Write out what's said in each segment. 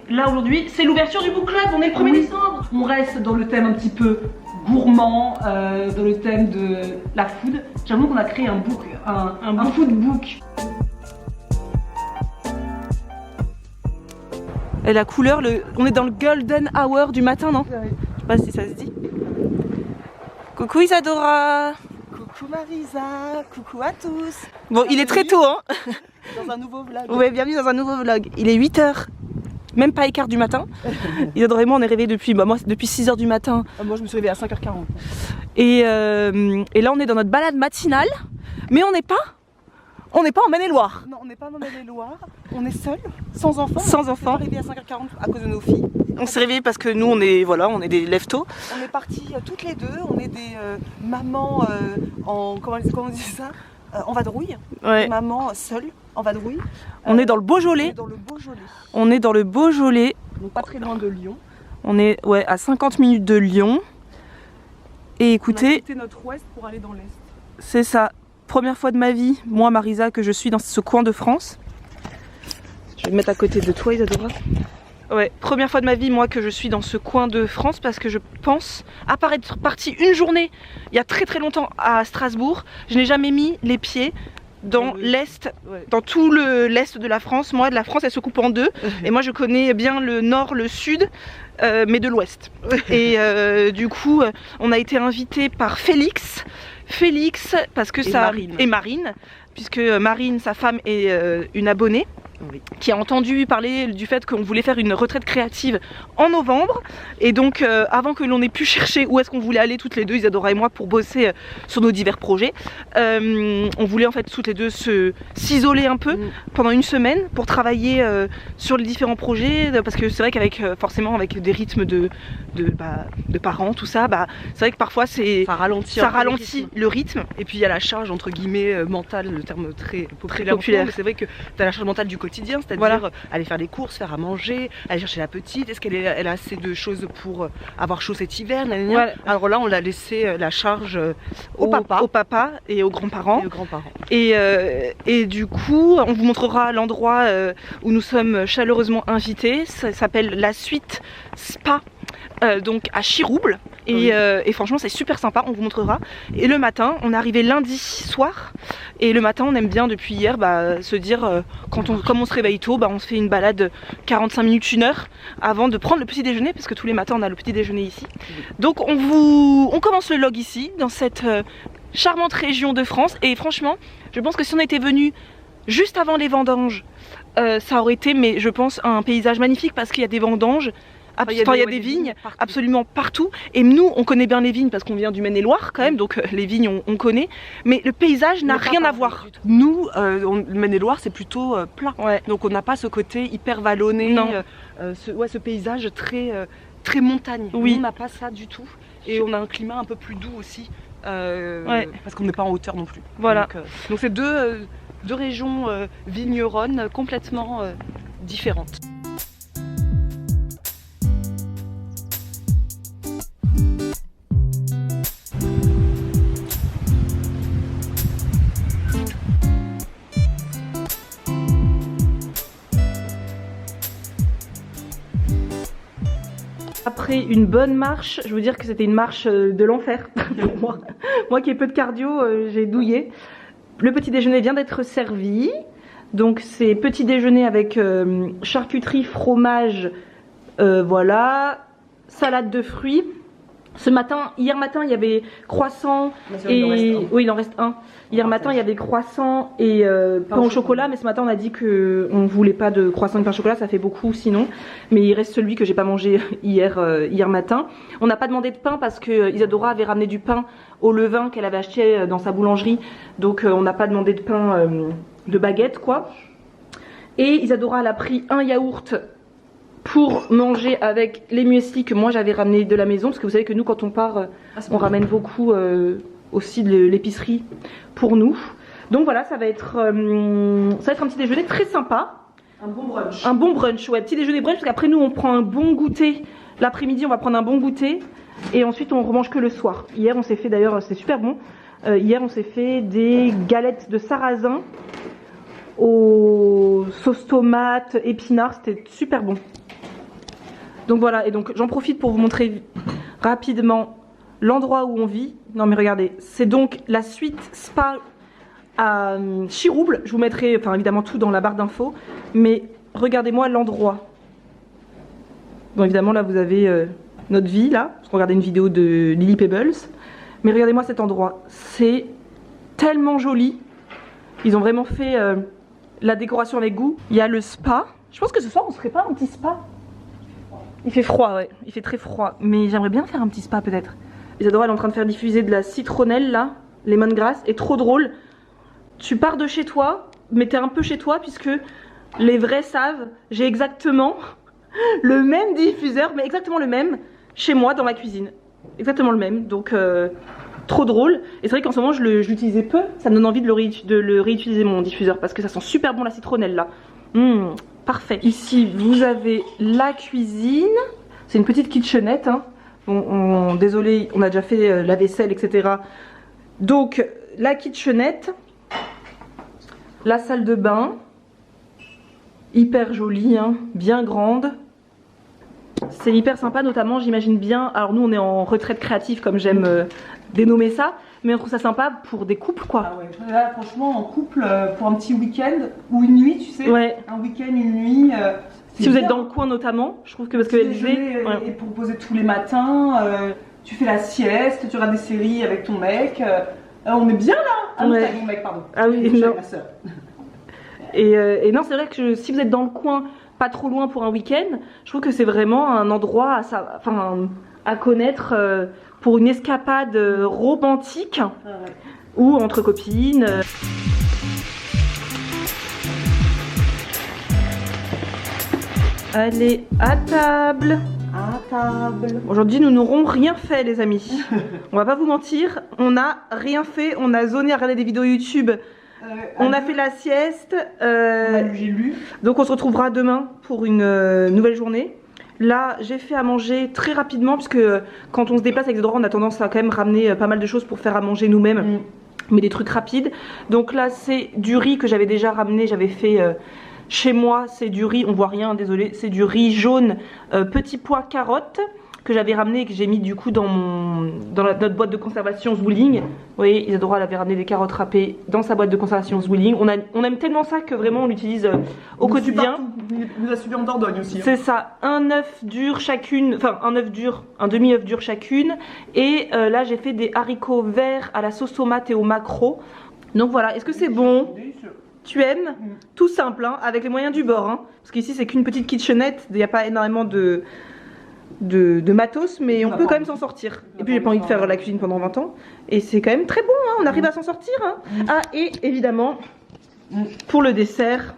là aujourd'hui, c'est l'ouverture du book club, on est le 1er décembre. On reste dans le thème un petit peu gourmand, dans le thème de la food. J'avoue qu'on a créé un book, un food book. Et la couleur, on est dans le golden hour du matin, non? Je sais pas si ça se dit. Coucou Isadora. Coucou Marisa, coucou à tous. Bon, il est très tôt, hein. Dans un nouveau vlog. Ouais, bienvenue dans un nouveau vlog. Il est 8h, même pas écart du matin. Isadora et moi, on est réveillés depuis 6h du matin. Moi, je me suis réveillée à 5h40. Et là, on est dans notre balade matinale, mais on n'est pas en Maine-et-Loire. Non, on n'est pas en Maine-et-Loire. On est seuls, sans enfants. Sans enfants. On est réveillés à 5h40 à cause de nos filles. On s'est réveillés parce que nous, on est des lève-tôt. On est partis toutes les deux. On est des mamans comment on dit ça, en vadrouille. Ouais. Maman seule en vadrouille. On est dans le Beaujolais. On est dans le Beaujolais. Donc pas très loin de Lyon. On est à 50 minutes de Lyon. Et écoutez, on a quitté notre ouest pour aller dans l'est. C'est ça. Première fois de ma vie, moi Marisa, que je suis dans ce coin de France. Je vais me mettre à côté de toi Isadora. Ouais, première fois de ma vie, moi, que je suis dans ce coin de France parce que je pense, à part être partie une journée, il y a très très longtemps à Strasbourg, je n'ai jamais mis les pieds dans l'Est, dans tout l'Est de la France. Moi, la France, elle se coupe en deux. Et moi, je connais bien le Nord, le Sud, mais de l'Ouest. Et du coup, on a été invité par Félix, parce que et Marine, puisque Marine, sa femme, est une abonnée. Oui. Qui a entendu parler du fait qu'on voulait faire une retraite créative en novembre et donc avant que l'on ait pu chercher où est-ce qu'on voulait aller toutes les deux, Isadora et moi, pour bosser sur nos divers projets, on voulait en fait toutes les deux s'isoler un peu pendant une semaine pour travailler sur les différents projets, parce que c'est vrai qu'avec forcément avec des rythmes de parents, tout ça, c'est vrai que parfois ça ralentit le rythme, et puis il y a la charge entre guillemets mentale, le terme très populaire, mais c'est vrai que tu as la charge mentale du quotidien, c'est-à-dire aller faire des courses, faire à manger, aller chercher la petite, est-ce qu'elle a assez de choses pour avoir chaud cet hiver, Alors là on l'a laissé la charge au papa et aux grands-parents. Et du coup on vous montrera l'endroit où nous sommes chaleureusement invités, ça s'appelle la Suite Spa, donc à Chirouble. Et franchement c'est super sympa, on vous montrera. Et le matin, on est arrivé lundi soir, et le matin on aime bien depuis hier se dire comme on se réveille tôt, on se fait une balade 45 minutes, 1 heure avant de prendre le petit déjeuner, parce que tous les matins on a le petit déjeuner ici. Donc on commence le vlog ici, dans cette charmante région de France, et franchement je pense que si on était venu juste avant les vendanges, ça aurait été, mais je pense, un paysage magnifique, parce qu'il y a des vendanges. Il y a des vignes absolument partout, et nous on connaît bien les vignes parce qu'on vient du Maine-et-Loire quand même, donc les vignes on connaît, mais le paysage n'a rien à voir. Nous, le Maine-et-Loire c'est plutôt plat, donc on n'a pas ce côté hyper vallonné, ce paysage très montagne. Nous, on n'a pas ça du tout, et on a un climat un peu plus doux aussi, parce qu'on n'est pas en hauteur non plus. Voilà. Donc c'est deux régions vigneronnes complètement différentes. Après une bonne marche, je veux dire que c'était une marche de l'enfer pour moi. Moi qui ai peu de cardio, j'ai douillé. Le petit déjeuner vient d'être servi. Donc c'est petit déjeuner avec charcuterie, fromage, voilà, salade de fruits. Hier matin, il y avait croissant il en reste un. Hier matin, il y avait croissant et pain au chocolat, mais ce matin, on a dit que on voulait pas de croissant et pain au chocolat, ça fait beaucoup sinon. Mais il reste celui que j'ai pas mangé hier matin. On n'a pas demandé de pain parce que Isadora avait ramené du pain au levain qu'elle avait acheté dans sa boulangerie, donc on n'a pas demandé de pain de baguette quoi. Et Isadora elle a pris un yaourt pour manger avec les muesli que moi j'avais ramené de la maison, parce que vous savez que nous quand on part on ramène beaucoup aussi de l'épicerie pour nous. Donc voilà, ça va être un petit déjeuner très sympa. Un bon brunch. Un bon brunch, ouais, petit déjeuner brunch, parce qu'après nous on prend un bon goûter. L'après-midi on va prendre un bon goûter et ensuite on remange que le soir. Hier on s'est fait, d'ailleurs c'était super bon, hier on s'est fait des galettes de sarrasin aux sauces tomates, épinards, c'était super bon. Donc voilà, et donc j'en profite pour vous montrer rapidement l'endroit où on vit. Non mais regardez, c'est donc la suite spa à Chirouble. Je vous mettrai enfin évidemment tout dans la barre d'infos, mais regardez-moi l'endroit. Bon évidemment là vous avez notre vie là, parce qu'on regardait une vidéo de Lily Pebbles, mais regardez-moi cet endroit, c'est tellement joli. Ils ont vraiment fait la décoration avec goût. Il y a le spa. Je pense que ce soir on se ferait pas un petit spa. Il fait froid, ouais, il fait très froid, mais j'aimerais bien faire un petit spa peut-être. Isadora elle est en train de faire diffuser de la citronnelle là, lemongrass, et trop drôle. Tu pars de chez toi, mais t'es un peu chez toi puisque les vrais savent, j'ai exactement le même diffuseur, mais exactement le même chez moi dans ma cuisine. Exactement le même, donc trop drôle. Et c'est vrai qu'en ce moment je l'utilisais peu, ça me donne envie de le réutiliser mon diffuseur parce que ça sent super bon la citronnelle là. Parfait. Ici vous avez la cuisine, c'est une petite kitchenette. Hein. Bon, désolé, on a déjà fait la vaisselle, etc. Donc la kitchenette. La salle de bain, hyper jolie, hein, bien grande. C'est hyper sympa, notamment j'imagine bien, alors nous on est en retraite créative comme j'aime dénommer ça, mais on trouve ça sympa pour des couples quoi. Ah ouais. Là franchement en couple, pour un petit week-end ou une nuit tu sais, ouais. Un week-end, une nuit. Si vous êtes dans le coin notamment, je trouve que parce que et pour poser tous les matins, tu fais la sieste, tu regardes des séries avec ton mec. On est bien là. Ah ouais. non, mon mec, pardon. Ah oui, non. Ma soeur. Et non, c'est vrai que si vous êtes dans le coin, pas trop loin pour un week-end, je trouve que c'est vraiment un endroit à connaître pour une escapade romantique ou entre copines. Allez, à table. À table. Aujourd'hui, nous n'aurons rien fait, les amis. On va pas vous mentir, on n'a rien fait. On a zoné à regarder des vidéos YouTube. On a fait la sieste. J'ai lu. Donc, on se retrouvera demain pour une nouvelle journée. Là, j'ai fait à manger très rapidement, puisque quand on se déplace avec des droits, on a tendance à quand même ramener pas mal de choses pour faire à manger nous-mêmes. Mais des trucs rapides. Donc là, c'est du riz que j'avais déjà ramené. J'avais fait. Chez moi, c'est du riz, on voit rien, désolé, c'est du riz jaune, petit pois carotte que j'avais ramené et que j'ai mis du coup dans notre boîte de conservation Zwilling. Vous voyez, Isadora elle avait ramené des carottes râpées dans sa boîte de conservation Zwilling. On aime tellement ça que vraiment on l'utilise au quotidien. Vous a suivi en Dordogne aussi. Hein. C'est ça, un œuf dur chacune, enfin un œuf dur, un demi-œuf dur chacune. Et là j'ai fait des haricots verts à la sauce tomate et au maquereau. Donc voilà, est-ce que c'est bon ? Tu aimes? Tout simple, hein, avec les moyens du bord. Hein, parce qu'ici, c'est qu'une petite kitchenette. Il n'y a pas énormément de matos, mais on peut quand même s'en sortir. Et puis, j'ai pas envie de faire la cuisine pendant 20 ans. Et c'est quand même très bon. Hein, on arrive à s'en sortir. Hein. Ah, et évidemment, pour le dessert,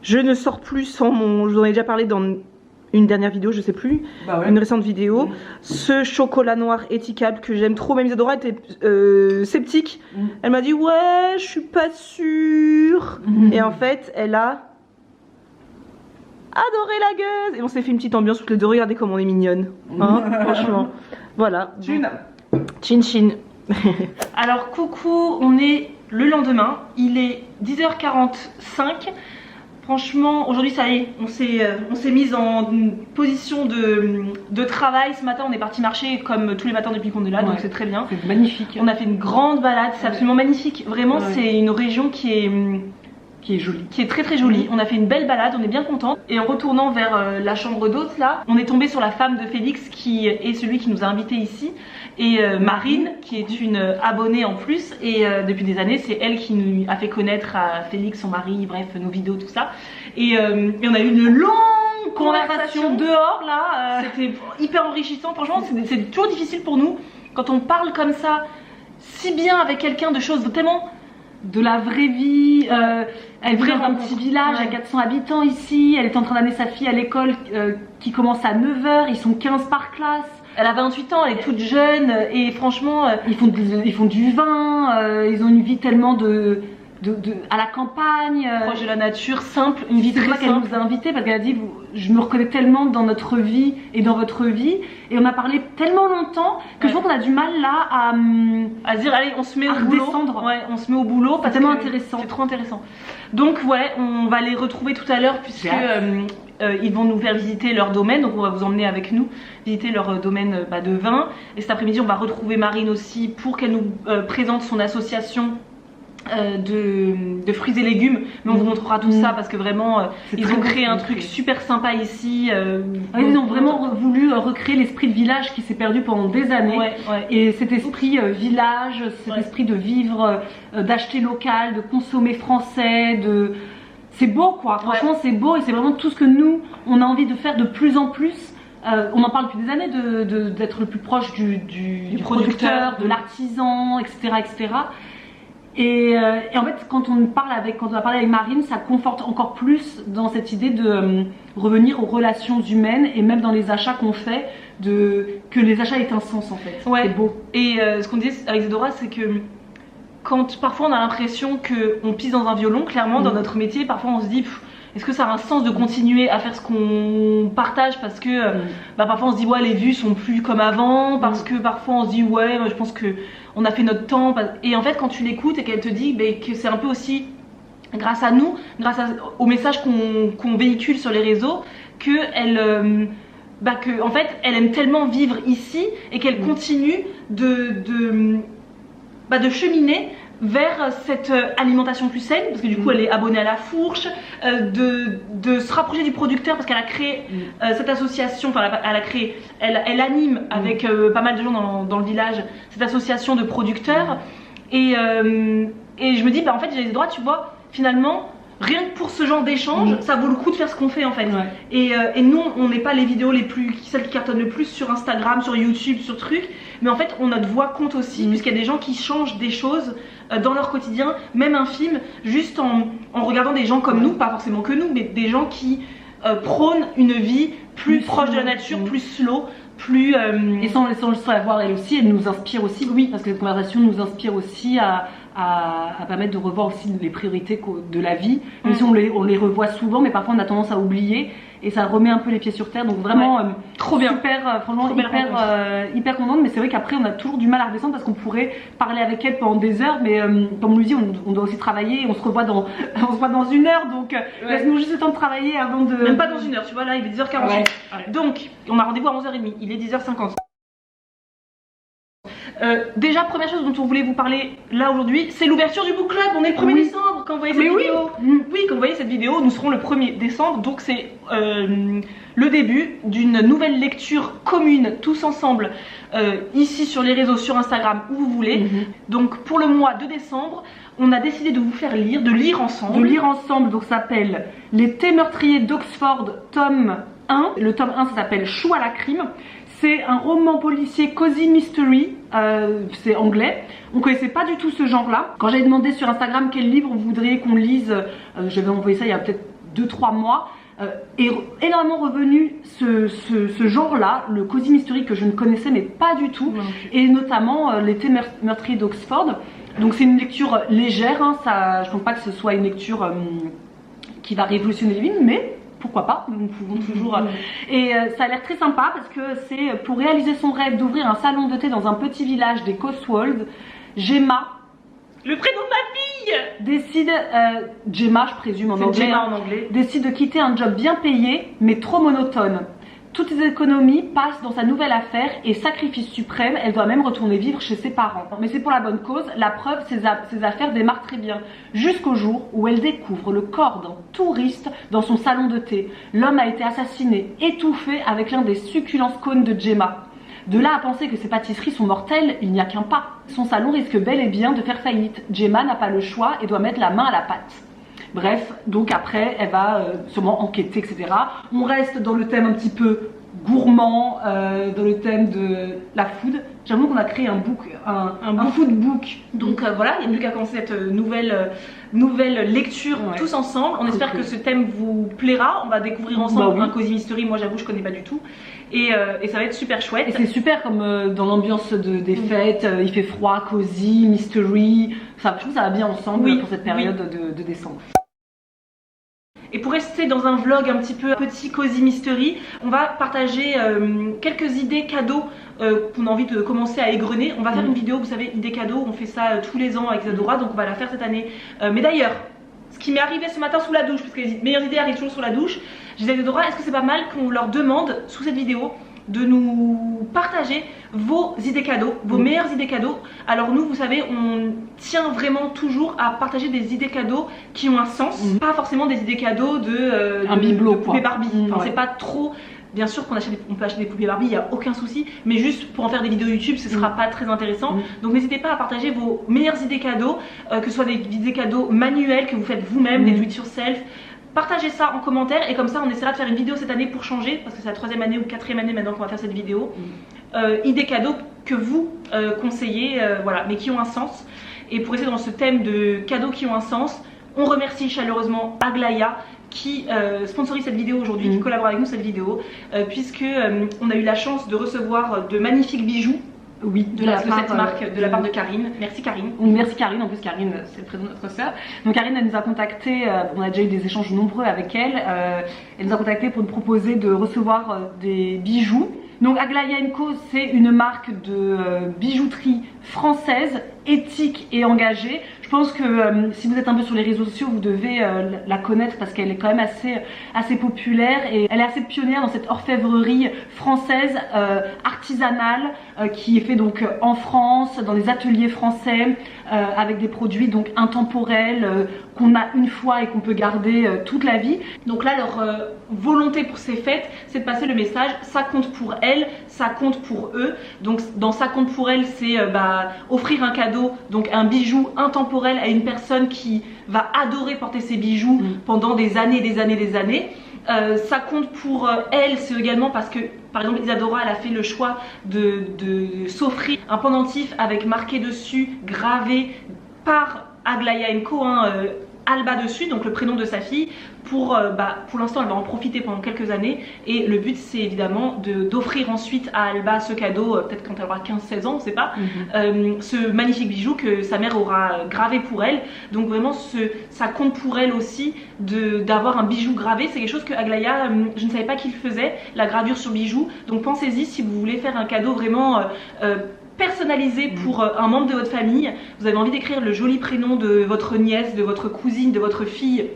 je ne sors plus sans mon... Je vous en ai déjà parlé dans une dernière vidéo, je sais plus, une récente vidéo. Ce chocolat noir étiquable que j'aime trop. Même Isadora était sceptique. Elle m'a dit ouais, je suis pas sûre. Et en fait, elle a adoré la gueuse. Et on s'est fait une petite ambiance toutes les deux. Regardez comme on est mignonne. Hein, franchement. Voilà. Chin chin. Alors coucou, on est le lendemain. Il est 10h45. Franchement, aujourd'hui ça y est, on s'est mise en position de travail. Ce matin, on est parti marcher comme tous les matins depuis qu'on est là, donc c'est très bien. C'est magnifique. On a fait une grande balade, c'est absolument magnifique. Vraiment, c'est une région qui est jolie, qui est très très jolie. On a fait une belle balade, on est bien contente. Et en retournant vers la chambre d'hôte là, on est tombé sur la femme de Félix qui est celui qui nous a invités ici. Et Marine qui est une abonnée en plus et depuis des années c'est elle qui nous a fait connaître à Félix, son mari, bref nos vidéos tout ça et on a eu une longue conversation dehors là, c'était hyper enrichissant. Franchement c'est toujours difficile pour nous quand on parle comme ça si bien avec quelqu'un de choses tellement de la vraie vie. Elle vit dans un petit village à 400 habitants ici, elle est en train d'amener sa fille à l'école qui commence à 9h, ils sont 15 par classe. Elle a 28 ans, elle est toute jeune et franchement, ils font du vin, ils ont une vie tellement de à la campagne, proche de la nature, simple, une vie très simple. C'est vrai qu'elle nous a invités parce qu'elle a dit je me reconnais tellement dans notre vie et dans votre vie, et on a parlé tellement longtemps que je pense qu'on a du mal là à dire allez on se met au boulot. Ouais, on se met au boulot. C'est tellement intéressant. C'est trop intéressant. Donc ouais, on va les retrouver tout à l'heure puisque ils vont nous faire visiter leur domaine, donc on va vous emmener avec nous visiter leur domaine de vin. Et cet après-midi on va retrouver Marine aussi pour qu'elle nous présente son association de fruits et légumes, mais on vous montrera tout ça parce que vraiment ils ont créé un truc super sympa ici. Ils ont vraiment voulu recréer l'esprit de village qui s'est perdu pendant des années, et cet esprit village, cet esprit de vivre, d'acheter local, de consommer français, c'est beau quoi, franchement c'est beau, et c'est vraiment tout ce que nous on a envie de faire de plus en plus. On en parle depuis des années d'être le plus proche du producteur, de l'artisan, etc. Et en fait, quand on a parlé avec Marine, ça conforte encore plus dans cette idée de revenir aux relations humaines, et même dans les achats qu'on fait, que les achats aient un sens en fait. Ouais. C'est beau. Et ce qu'on disait avec Isadora, c'est que quand parfois on a l'impression qu'on pisse dans un violon, clairement dans notre métier, parfois on se dit est-ce que ça a un sens de continuer à faire ce qu'on partage, parce que parfois on se dit ouais les vues sont plus comme avant, parce que parfois on se dit ouais je pense que on a fait notre temps, et en fait quand tu l'écoutes et qu'elle te dit que c'est un peu aussi grâce à nous, au message qu'on véhicule sur les réseaux, que en fait elle aime tellement vivre ici et qu'elle continue de cheminer vers cette alimentation plus saine, parce que du coup elle est abonnée à La Fourche, de se rapprocher du producteur parce qu'elle a créé cette association, enfin elle anime avec pas mal de gens dans le village cette association de producteurs, et je me dis en fait j'ai les droits, tu vois, finalement rien que pour ce genre d'échange ça vaut le coup de faire ce qu'on fait en fait. Et nous on n'est pas les vidéos celles qui cartonnent le plus sur Instagram, sur YouTube, sur trucs, mais en fait notre voix compte aussi, puisqu'il y a des gens qui changent des choses dans leur quotidien, même infime, juste en regardant des gens comme nous, pas forcément que nous, mais des gens qui prônent une vie plus proche de la nature, plus slow, plus et sans le savoir, elle aussi, elle nous inspire aussi, parce que cette conversation nous inspire aussi à permettre de revoir aussi les priorités de la vie, même si on les revoit souvent, mais parfois on a tendance à oublier, et ça remet un peu les pieds sur terre, donc vraiment trop bien, super, franchement hyper contente. Mais c'est vrai qu'après on a toujours du mal à redescendre parce qu'on pourrait parler avec elle pendant des heures, mais comme on lui dit, on doit aussi travailler, on se voit dans 1 heure, donc laisse-nous juste le temps de travailler avant de... Même pas dans 1 heure, tu vois, là il est 10h48, donc on a rendez-vous à 11h30, il est 10h50. Déjà, première chose dont on voulait vous parler là aujourd'hui, c'est l'ouverture du book club. On est le 1er décembre quand vous voyez cette vidéo. Quand vous voyez cette vidéo, nous serons le 1er décembre, donc c'est le début d'une nouvelle lecture commune, tous ensemble, ici sur les réseaux, sur Instagram, où vous voulez. Donc pour le mois de décembre, on a décidé de vous faire lire, de lire ensemble. Donc ça s'appelle Les thés meurtriers d'Oxford, tome 1. Le tome 1, ça s'appelle Chou à la crime. C'est un roman policier cozy mystery, c'est anglais. On connaissait pas du tout ce genre-là. Quand j'avais demandé sur Instagram quel livre vous voudriez qu'on lise, j'avais envoyé ça il y a peut-être 2-3 mois, et énormément revenu ce genre-là, le cozy mystery, que je ne connaissais mais pas du tout, et notamment Les thés meurtriers d'Oxford. Donc c'est une lecture légère, je pense pas que ce soit une lecture qui va révolutionner les lignes, mais pourquoi pas, nous pouvons toujours... Et ça a l'air très sympa parce que c'est pour réaliser son rêve d'ouvrir un salon de thé dans un petit village des Cotswolds. Gemma, le prénom de ma fille, décide, Gemma je présume en anglais, Gemma en anglais, décide de quitter un job bien payé mais trop monotone. Toutes ses économies passent dans sa nouvelle affaire et sacrifice suprême, elle doit même retourner vivre chez ses parents. Mais c'est pour la bonne cause, la preuve, ses affaires démarrent très bien. Jusqu'au jour où elle découvre le corps d'un touriste dans son salon de thé. L'homme a été assassiné, étouffé avec l'un des succulents scones de Gemma. De là à penser que ses pâtisseries sont mortelles, il n'y a qu'un pas. Son salon risque bel et bien de faire faillite. Gemma n'a pas le choix et doit mettre la main à la pâte. Bref, donc après, elle va sûrement enquêter, etc. On reste dans le thème un petit peu gourmand, dans le thème de la food. J'avoue qu'on a créé un food book. Donc voilà, il n'y a plus qu'à commencer cette nouvelle nouvelle lecture tous ensemble. On espère que ce thème vous plaira. On va découvrir ensemble un Cozy Mystery. Moi j'avoue je connais pas du tout. Et ça va être super chouette. Et c'est super comme dans l'ambiance des fêtes, il fait froid, cosy, mystery. Je trouve que ça va bien ensemble pour cette période de décembre. Et pour rester dans un vlog un petit peu petit Cozy Mystery, on va partager quelques idées cadeaux qu'on a envie de commencer à égrener. On va faire une vidéo, vous savez, idées cadeaux, on fait ça tous les ans avec Isadora, donc on va la faire cette année. Mais d'ailleurs, ce qui m'est arrivé ce matin sous la douche, parce que les meilleures idées arrivent toujours sous la douche, j'ai dit à Isadora, est-ce que c'est pas mal qu'on leur demande sous cette vidéo de nous partager vos idées cadeaux, vos meilleures idées cadeaux. Alors nous, vous savez, on tient vraiment toujours à partager des idées cadeaux qui ont un sens, pas forcément des idées cadeaux un bibelot, de poupées Barbie. Enfin, c'est pas trop... Bien sûr qu'on peut acheter des poupées Barbie, il n'y a aucun souci, mais juste pour en faire des vidéos YouTube, ce sera pas très intéressant. Donc n'hésitez pas à partager vos meilleures idées cadeaux, que ce soit des idées cadeaux manuels que vous faites vous-même, des do it yourself. Partagez ça en commentaire et comme ça on essaiera de faire une vidéo cette année pour changer, parce que c'est la 3e année ou 4e année maintenant qu'on va faire cette vidéo. Idées cadeaux que vous conseillez, voilà, mais qui ont un sens. Et pour rester dans ce thème de cadeaux qui ont un sens, on remercie chaleureusement Aglaïa qui sponsorise cette vidéo aujourd'hui, qui collabore avec nous cette vidéo, puisque on a eu la chance de recevoir de magnifiques bijoux. Oui, de cette marque, de la part de Karine. Merci Karine. Merci Karine, en plus Karine c'est le prénom de notre soeur. Donc Karine elle nous a contacté, on a déjà eu des échanges nombreux avec elle. Elle nous a contacté pour nous proposer de recevoir des bijoux. Donc Aglaïa & Co c'est une marque de bijouterie française, éthique et engagée. Je pense que si vous êtes un peu sur les réseaux sociaux, vous devez la connaître parce qu'elle est quand même assez populaire et elle est assez pionnière dans cette orfèvrerie française artisanale qui est fait donc en France, dans des ateliers français avec des produits donc intemporels qu'on a une fois et qu'on peut garder toute la vie. Donc là leur volonté pour ces fêtes c'est de passer le message ça compte pour elles, ça compte pour eux. Donc dans ça compte pour elles c'est offrir un cadeau, donc un bijou intemporel à une personne qui va adorer porter ces bijoux pendant des années, des années. Ça compte pour elle, c'est également parce que par exemple Isadora elle a fait le choix de s'offrir un pendentif avec marqué dessus, gravé par Aglaïa & Co, Alba dessus, donc le prénom de sa fille. Pour l'instant elle va en profiter pendant quelques années et le but c'est évidemment d'offrir ensuite à Alba ce cadeau, peut-être quand elle aura 15-16 ans, on ne sait pas, ce magnifique bijou que sa mère aura gravé pour elle. Donc vraiment ça compte pour elle aussi d'avoir un bijou gravé. C'est quelque chose que Aglaïa, je ne savais pas qu'il faisait, la gravure sur bijou. Donc pensez-y si vous voulez faire un cadeau vraiment personnalisé pour un membre de votre famille. Vous avez envie d'écrire le joli prénom de votre nièce, de votre cousine, de votre fille,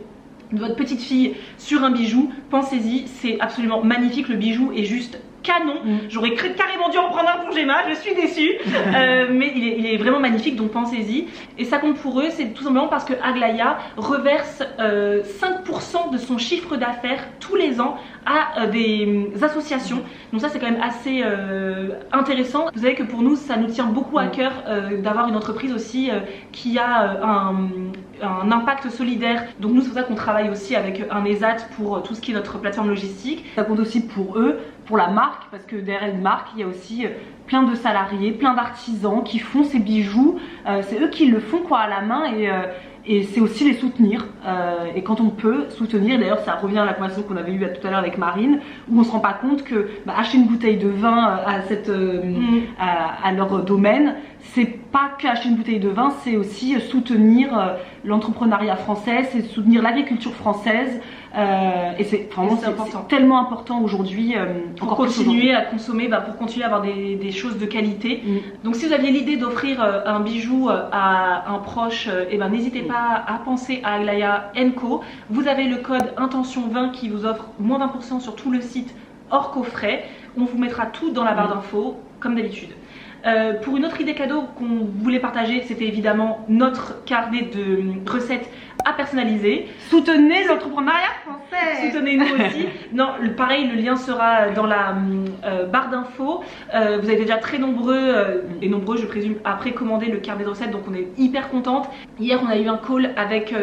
de votre petite fille sur un bijou, pensez-y, c'est absolument magnifique, le bijou est juste canon. J'aurais carrément dû en prendre un pour Gemma, je suis déçue, mais il est vraiment magnifique, donc pensez-y. Et ça compte pour eux, c'est tout simplement parce que Aglaïa reverse 5% de son chiffre d'affaires tous les ans à des associations. Donc ça c'est quand même assez intéressant. Vous savez que pour nous ça nous tient beaucoup à cœur d'avoir une entreprise aussi qui a un impact solidaire. Donc nous c'est pour ça qu'on travaille aussi avec un ESAT pour tout ce qui est notre plateforme logistique. Ça compte aussi pour eux, pour la marque, parce que derrière une marque il y a aussi plein de salariés, plein d'artisans qui font ces bijoux. C'est eux qui le font quoi à la main et c'est aussi les soutenir. Et quand on peut soutenir, d'ailleurs ça revient à la conversation qu'on avait eue tout à l'heure avec Marine, où on se rend pas compte que acheter une bouteille de vin à leur domaine, c'est pas qu'acheter une bouteille de vin, c'est aussi soutenir l'entrepreneuriat français, c'est soutenir l'agriculture française. Et c'est tellement important aujourd'hui pour continuer à consommer, pour continuer à avoir des choses de qualité. Donc si vous aviez l'idée d'offrir un bijou à un proche, n'hésitez pas à penser à Aglaïa & Co. Vous avez le code intention20 qui vous offre moins 20% sur tout le site hors coffret. On vous mettra tout dans la barre d'infos comme d'habitude. Pour une autre idée cadeau qu'on voulait partager, c'était évidemment notre carnet de recettes à personnaliser. Soutenez l'entrepreneuriat français. Soutenez-nous aussi. Non, pareil, le lien sera dans la barre d'infos. Vous avez déjà très nombreux, et nombreux je présume, à précommander le carnet de recettes, donc on est hyper contente. Hier on a eu un call avec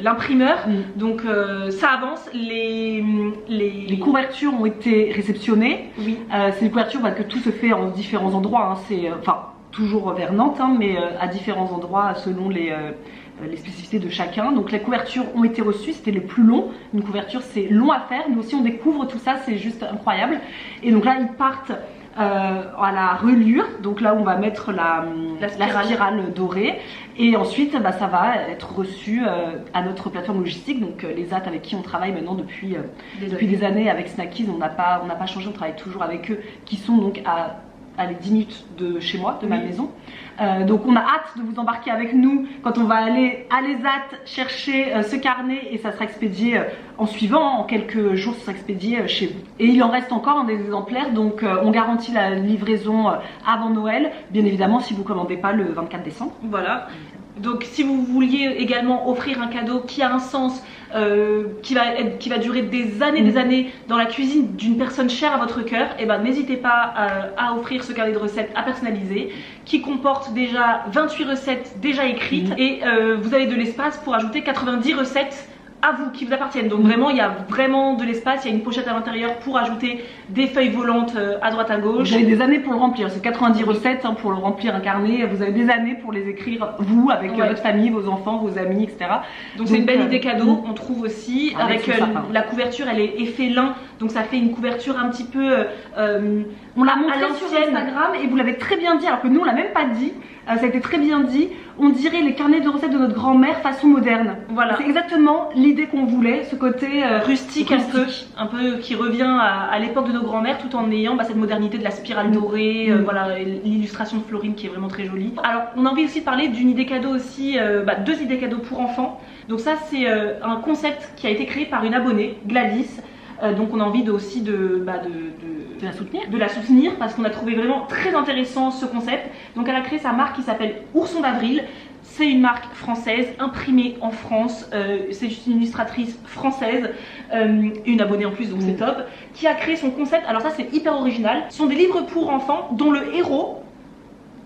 l'imprimeur, donc ça avance. Les couvertures ont été réceptionnées. Oui. C'est une couverture que tout se fait en différents endroits, hein. toujours vers Nantes, hein, mais à différents endroits selon les spécificités de chacun. Donc les couvertures ont été reçues, c'était les plus longs. Une couverture c'est long à faire, nous aussi on découvre tout ça, c'est juste incroyable. Et donc là ils partent à la reliure, donc là on va mettre la spirale dorée, et ensuite ça va être reçu à notre plateforme logistique, donc les AT avec qui on travaille maintenant depuis des années avec Snackies, on n'a pas changé, on travaille toujours avec eux, qui sont donc à 10 minutes de chez moi, de ma maison. Donc on a hâte de vous embarquer avec nous quand on va aller à l'ESAT chercher ce carnet, et ça sera expédié en suivant, en quelques jours ça sera expédié chez vous. Et il en reste encore des exemplaires, donc on garantit la livraison avant Noël, bien évidemment si vous commandez pas le 24 décembre. Voilà. Donc si vous vouliez également offrir un cadeau qui a un sens, qui va durer des années dans la cuisine d'une personne chère à votre cœur, et ben n'hésitez pas à offrir ce carnet de recettes à personnaliser qui comporte déjà 28 recettes déjà écrites, et vous avez de l'espace pour ajouter 90 recettes à vous, qui vous appartiennent. Donc vraiment il y a vraiment de l'espace, il y a une pochette à l'intérieur pour ajouter des feuilles volantes à droite à gauche. Vous avez des années pour le remplir, c'est 90 recettes hein, pour le remplir un carnet, vous avez des années pour les écrire vous, avec votre famille, vos enfants, vos amis, etc. Donc c'est une belle idée cadeau, on trouve aussi, avec la couverture, elle est effet lin, donc ça fait une couverture un petit peu on l'a montré sur Instagram et vous l'avez très bien dit, alors que nous on l'a même pas dit, ça a été très bien dit, on dirait les carnets de recettes de notre grand-mère façon moderne. Voilà, c'est exactement l'idée qu'on voulait, ce côté rustique, un peu qui revient à l'époque de nos grands-mères, tout en ayant cette modernité de la spirale dorée, voilà, l'illustration de Florine qui est vraiment très jolie. Alors on a envie aussi de parler d'une idée cadeau aussi, 2 idées cadeaux pour enfants. Donc ça c'est un concept qui a été créé par une abonnée, Gladys. Donc on a envie aussi de la soutenir parce qu'on a trouvé vraiment très intéressant ce concept. Donc elle a créé sa marque qui s'appelle Ourson d'Avril. C'est une marque française imprimée en France, c'est une illustratrice française, une abonnée en plus, donc c'est top, qui a créé son concept. Alors ça c'est hyper original, ce sont des livres pour enfants dont le héros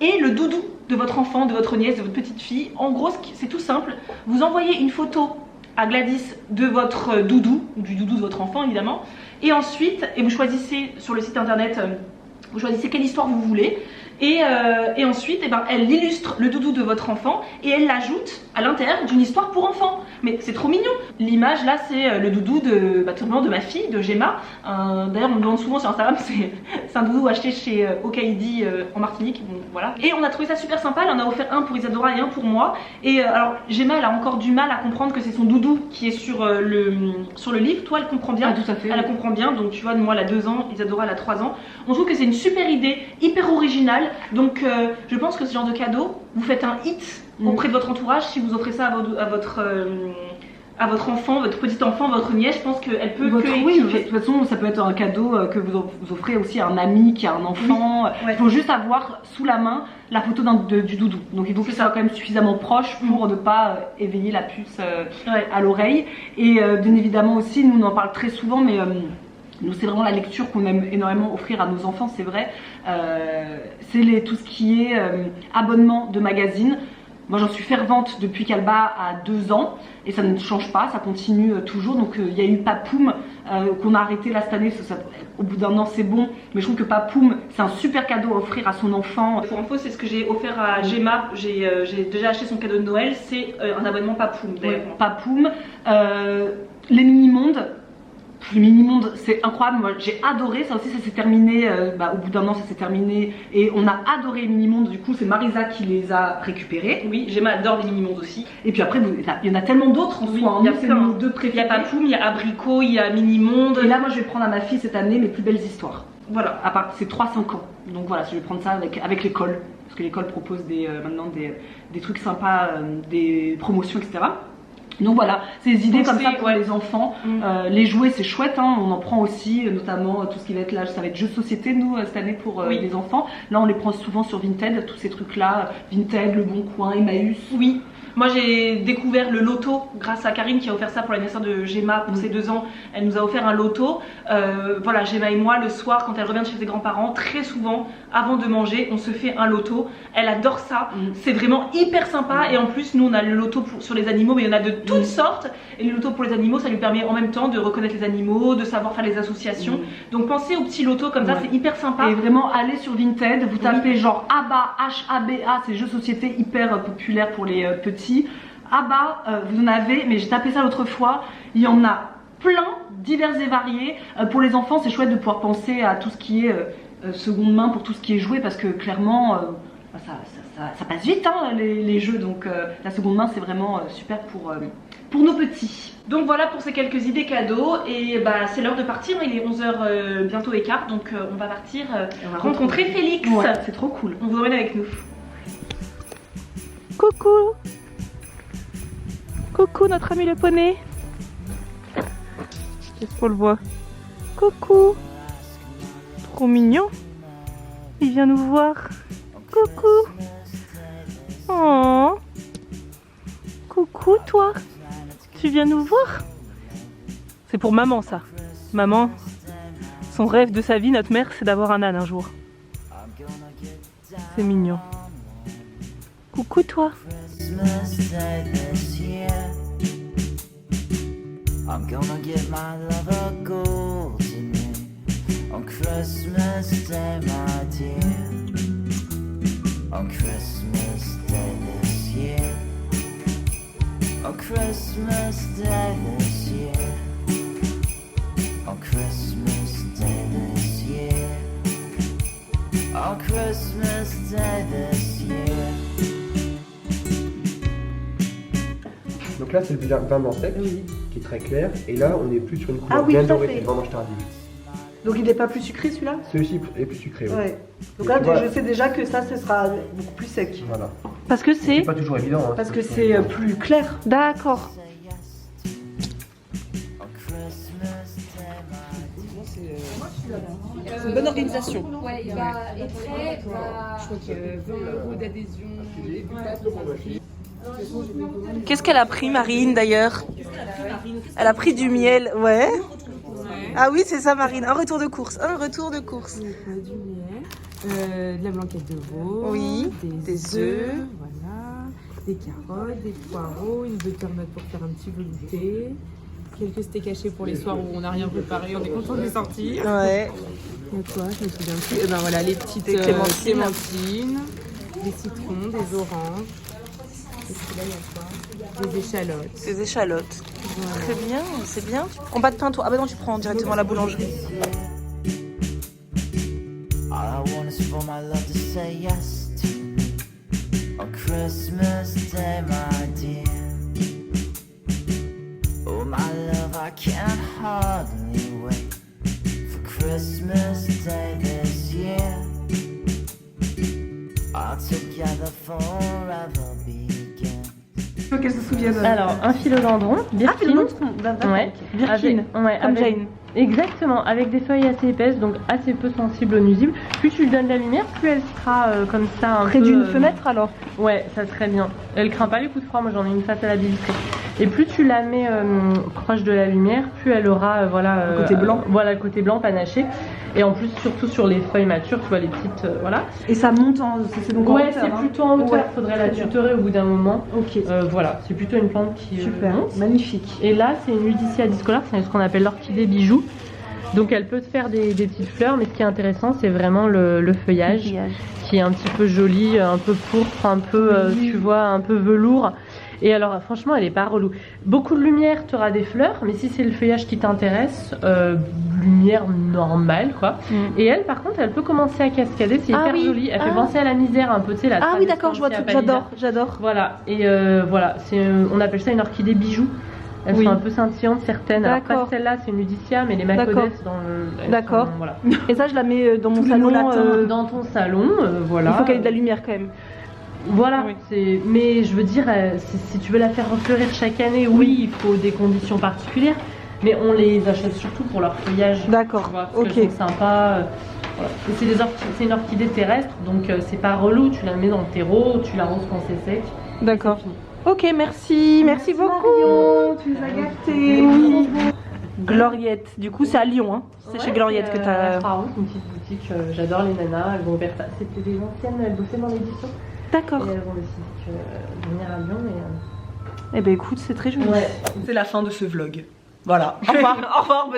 est le doudou de votre enfant, de votre nièce, de votre petite fille. En gros c'est tout simple, vous envoyez une photo à Gladys de votre doudou, du doudou de votre enfant évidemment, et ensuite, vous choisissez sur le site internet, vous choisissez quelle histoire vous voulez, et ensuite elle illustre le doudou de votre enfant et elle l'ajoute à l'intérieur d'une histoire pour enfants. Mais c'est trop mignon. L'image là c'est le doudou de ma fille, de Gemma. D'ailleurs on me demande souvent sur Instagram, c'est un doudou acheté chez Okaidi en Martinique, bon, voilà. Et on a trouvé ça super sympa, elle en a offert un pour Isadora et un pour moi. Et alors Gemma elle a encore du mal à comprendre que c'est son doudou qui est sur le livre. Toi elle comprend bien, tout à fait, elle comprend bien, donc tu vois moi elle a 2 ans, Isadora elle a 3 ans. On trouve que c'est une super idée, hyper originale. Donc je pense que ce genre de cadeau, vous faites un hit auprès de votre entourage. Si vous offrez ça à votre enfant, votre petit enfant, votre nièce, je pense qu'elle peut oui, de toute façon ça peut être un cadeau que vous offrez aussi à un ami qui a un enfant. Il faut juste avoir sous la main la photo du doudou, donc il faut que ça soit quand même suffisamment proche pour ne pas éveiller la puce à l'oreille. Et bien évidemment aussi, nous on en parle très souvent, mais nous c'est vraiment la lecture qu'on aime énormément offrir à nos enfants, c'est vrai. C'est tout ce qui est abonnement de magazines. Moi j'en suis fervente depuis qu'Alba a 2 ans et ça ne change pas, ça continue toujours. Donc il y a eu Papoum qu'on a arrêté là cette année, au bout d'1 an c'est bon, mais je trouve que Papoum c'est un super cadeau à offrir à son enfant. Pour info, c'est ce que j'ai offert à Gemma, j'ai déjà acheté son cadeau de Noël, c'est un abonnement Papoum. Papoum, les mini-mondes. Le mini-monde c'est incroyable, moi j'ai adoré, ça aussi ça s'est terminé, au bout d'1 an ça s'est terminé et on a adoré les mini-mondes, du coup c'est Marisa qui les a récupérés. Oui, Gemma adore les mini-mondes aussi. Et puis après il y en a tellement d'autres en soi, il y a nos 2 préférés. Il y a Papoum, il y a Abricot, il y a mini-monde. Et là moi je vais prendre à ma fille cette année mes plus belles histoires. Voilà, à part c'est 3-5 ans, donc voilà je vais prendre ça avec l'école, parce que l'école propose maintenant des trucs sympas, des promotions etc. Donc voilà, c'est des idées comme ça pour les enfants. Les jouets c'est chouette, hein, on en prend aussi, notamment tout ce qui va être là, ça va être jeux de société nous cette année pour les enfants. Là on les prend souvent sur Vinted, tous ces trucs là, Vinted, Le Bon Coin, Emmaüs. Oui. Moi j'ai découvert le loto grâce à Karine qui a offert ça pour l'anniversaire de Gemma pour ses 2 ans. Elle nous a offert un loto. Voilà, Gemma et moi le soir quand elle revient de chez ses grands-parents, très souvent avant de manger on se fait un loto. Elle adore ça, c'est vraiment hyper sympa et en plus nous on a le loto sur les animaux mais il y en a de toutes sortes. Et le loto pour les animaux ça lui permet en même temps de reconnaître les animaux, de savoir faire les associations. Donc pensez aux petits lotos comme ça, c'est hyper sympa. Et vraiment allez sur Vinted, vous tapez genre ABA, H-A-B-A, c'est jeux société hyper populaire pour les petits. ABA, vous en avez, mais j'ai tapé ça l'autre fois, il y en a plein, divers et variés. Pour les enfants c'est chouette de pouvoir penser à tout ce qui est seconde main pour tout ce qui est joué parce que clairement ça passe vite hein, les jeux, donc la seconde main c'est vraiment super pour nos petits. Donc voilà pour ces quelques idées cadeaux et bah c'est l'heure de partir, il est 11h bientôt et quart, donc on va partir rencontrer Félix. Ouais, c'est trop cool, on vous emmène avec nous. Coucou. Coucou notre ami le poney. Qu'est-ce qu'on le voit? Coucou. Trop mignon. Il vient nous voir. Coucou. Oh. Coucou toi. Tu viens nous voir? C'est pour maman ça. Maman, son rêve de sa vie, notre mère, c'est d'avoir un âne un jour. C'est mignon. Coucou toi. I'm gonna get my lover golden ring on Christmas Day, my dear. On Christmas Day this year. On Christmas Day this year. On Christmas Day this year. On Christmas Day this year. Donc là c'est le vin blanc sec qui est très clair et là on est plus sur une couleur bien dorée, c'est le vendange tardive. Donc il n'est pas plus sucré celui-là? Celui-ci est plus sucré, oui. Ouais. Donc là je sais déjà que ça ce sera beaucoup plus sec. Voilà. Parce que c'est pas toujours évident. Hein, parce que c'est plus clair. D'accord. C'est une bonne organisation. Ouais, et prêt, je crois qu'il y a 20 € d'adhésion. Qu'est-ce qu'elle a pris Marine d'ailleurs? Elle a pris du miel, ouais. Ah oui c'est ça Marine, un retour de course, un retour de course. Du miel, de la blanquette de veau, oui, des œufs, voilà, des carottes, des poireaux, une butternut pour faire un petit velouté, quelques steaks hachés pour les soirs où on n'a rien préparé, on est content de les sortir. Ouais. Il y a quoi, je me souviens plus. Et ben voilà les petites clémentines, des citrons, des oranges. Et puis là, il y a quoi? Des échalotes. Des échalotes. Voilà. Très bien, c'est bien. Tu prends pas de pain toi? Ah bah non, tu prends directement à la boulangerie. All I want is for my love to say yes to me on Christmas Day, my dear. Oh my love, I can't hardly wait for Christmas Day this year. All together forever begin. Qu'elle se souvienne. Alors, un philodendron, Birkin. Ouais, Birkin, comme Jane. Exactement, avec des feuilles assez épaisses, donc assez peu sensibles aux nuisibles. Plus tu lui donnes la lumière, plus elle sera comme ça un près peu... d'une fenêtre alors? Ouais, ça serait bien. Elle craint pas les coups de froid, moi j'en ai une face à la baie vitrée. Et plus tu la mets proche de la lumière, plus elle aura le côté blanc. Voilà, le côté blanc panaché. Et en plus, surtout sur les feuilles matures, tu vois les petites, voilà. Et ça monte c'est donc en hauteur, c'est plutôt en hauteur, ouais, faudrait la tutorer au bout d'un moment. Ok. Voilà, c'est plutôt une plante qui super, magnifique. Et là, c'est une Ludicia discolore, c'est ce qu'on appelle l'orchidée bijou. Donc elle peut te faire des petites fleurs, mais ce qui est intéressant, c'est vraiment le feuillage, qui est un petit peu joli, un peu pourpre, un peu, tu vois, un peu velours. Et alors franchement elle est pas relou. Beaucoup de lumière, tu auras des fleurs, mais si c'est le feuillage qui t'intéresse, lumière normale quoi. Et elle par contre elle peut commencer à cascader, c'est hyper joli. Elle fait penser à la misère un peu, tu sais la. Ah oui d'accord, je vois tout, j'adore. Voilà, et voilà, on appelle ça une orchidée bijou. Elles sont un peu scintillantes certaines. Alors pas celle-là, c'est une Ludicia, mais les Macodes dans le. D'accord. Voilà. Et ça je la mets dans mon salon. Dans ton salon, voilà. Il faut qu'elle ait de la lumière quand même. Voilà, mais je veux dire, si tu veux la faire refleurir chaque année, oui, il faut des conditions particulières, mais on les achète surtout pour leur feuillage. D'accord, ok. C'est sympa. Voilà. C'est une orchidée terrestre, donc c'est pas relou, tu la mets dans le terreau, tu l'arroses quand c'est sec. D'accord. Ok, merci beaucoup. Tu nous as gâtés. Oui. Gloriette, du coup c'est à Lyon, hein. C'est chez Gloriette que t'as... une petite boutique, j'adore les nanas, elles vont vers ça. C'était des anciennes, elles bossaient dans l'édition. D'accord. Et elles vont décider de venir à Lyon. Eh ben écoute, c'est très joli. Ouais. C'est la fin de ce vlog. Voilà. Au revoir, au revoir,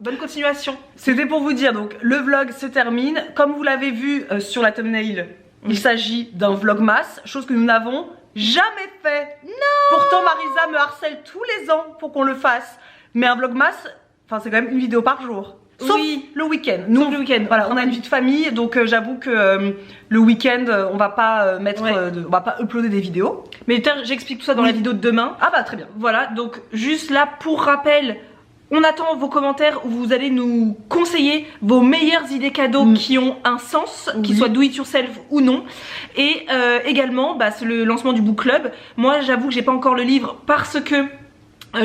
bonne continuation. C'était pour vous dire, donc le vlog se termine. Comme vous l'avez vu sur la thumbnail, il s'agit d'un vlogmas, chose que nous n'avons jamais fait. Non. Pourtant Marisa me harcèle tous les ans pour qu'on le fasse. Mais un vlogmas, enfin c'est quand même une vidéo par jour. Sauf le week-end. Nous, le week-end. Voilà, on a une vie de famille, donc j'avoue que le week-end, on va pas on va pas uploader des vidéos. Mais j'explique tout ça dans la vidéo de demain. Ah bah très bien. Voilà, donc juste là pour rappel, on attend vos commentaires où vous allez nous conseiller vos meilleures idées cadeaux qui ont un sens, qu'ils soient do it yourself ou non. Et également, bah, c'est le lancement du book club. Moi, j'avoue que j'ai pas encore le livre parce que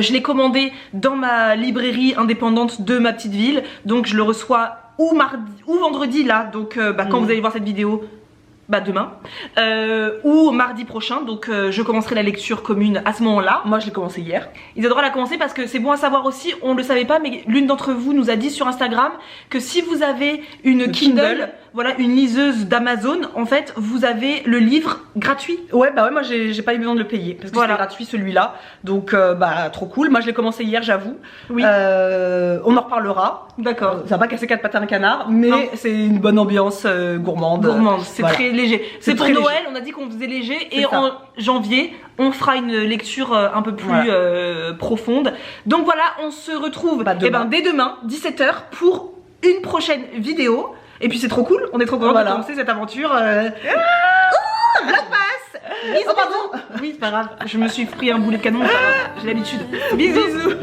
je l'ai commandé dans ma librairie indépendante de ma petite ville, donc je le reçois ou mardi ou vendredi là, donc quand vous allez voir cette vidéo, bah demain, ou mardi prochain, donc je commencerai la lecture commune à ce moment-là. Moi je l'ai commencé hier. Isadora l'a commencé parce que c'est bon à savoir aussi, on le savait pas, mais l'une d'entre vous nous a dit sur Instagram que si vous avez une Kindle, voilà, une liseuse d'Amazon, en fait vous avez le livre gratuit. Ouais bah ouais, moi j'ai pas eu besoin de le payer parce que c'était gratuit celui-là, donc bah trop cool. Moi je l'ai commencé hier, j'avoue. Oui. On en reparlera. D'accord. Ça va pas casser 4 pattes à un canard, mais c'est une bonne ambiance gourmande. C'est très léger. C'est pour Noël, on a dit qu'on faisait léger, et en janvier on fera une lecture un peu plus profonde. Donc voilà, on se retrouve dès demain 17 h pour une prochaine vidéo. Et puis c'est trop cool, on est trop contents de commencer cette aventure. La passe. Bisous, pardon. Oui, c'est pas grave, je me suis pris un boulet de canon, j'ai l'habitude. Bisous.